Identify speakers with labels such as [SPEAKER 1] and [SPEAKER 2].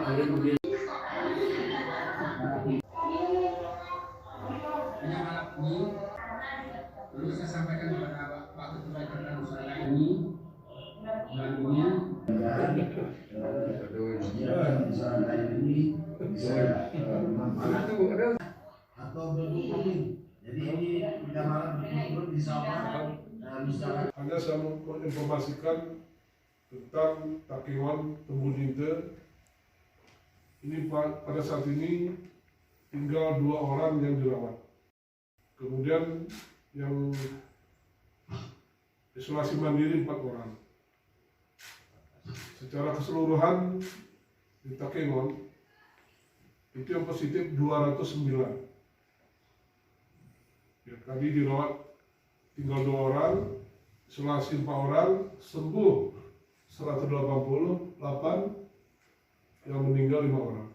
[SPEAKER 1] Lalu saya sampaikan kepada Pak Ketua Ikatan Usaha ini dan ini bisa atau berkumpul. Jadi ini penyamaran berkumpul di sawah.
[SPEAKER 2] Hanya saya menginformasikan tentang Takewan Tembudinte. Ini pada saat ini tinggal 2 orang yang dirawat. Kemudian yang isolasi mandiri 4 orang. Secara keseluruhan di Takengon itu yang positif 209. Ya, tadi dirawat tinggal 2 orang, isolasi 4 orang, sembuh 188, yang meninggal 5 orang.